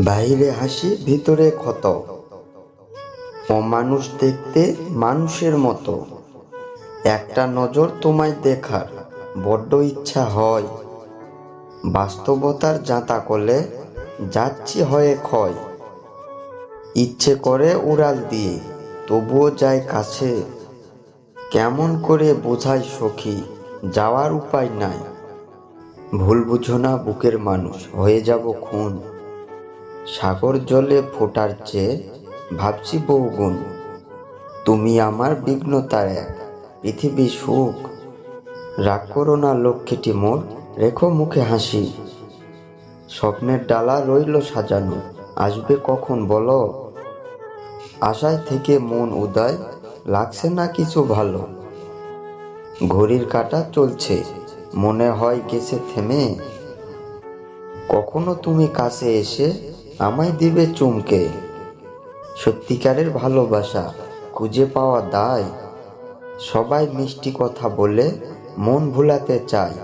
বাইরে হাসি ভিতরে ক্ষত, অমানুষ দেখতে মানুষের মতো। একটা নজর তোমায় দেখার বড্ড ইচ্ছা হয়, বাস্তবতার জাঁতা কলে যাচ্ছি হয়ে ক্ষয়। ইচ্ছে করে উড়াল দিয়ে তবুও যায় কাছে, কেমন করে বোঝাই সখী যাওয়ার উপায় নাই। ভুল বুঝো না বুকের মানুষ, হয়ে যাব খুন। সাগর জলে ফোটার চেয়ে ভাবছি বহুগুণ। তুমি আমার বিঘ্নতার এক পৃথিবী সুখ। রাগ করো না লক্ষ্মীটি মোর, রেখো মুখে হাসি। স্বপ্নের ডালা রইল সাজানো, আসবে কখন বলো। আশায় থেকে মন উদায়, লাগছে না কিছু ভালো। ঘড়ির কাঁটা চলছে, মনে হয় গেছে থেমে। কখনো তুমি কাছে এসে আমায় দিবে চুমকে। সত্যিকারের ভালোবাসা খুঁজে পাওয়া দায়, সবাই মিষ্টি কথা বলে মন ভুলাতে চায়।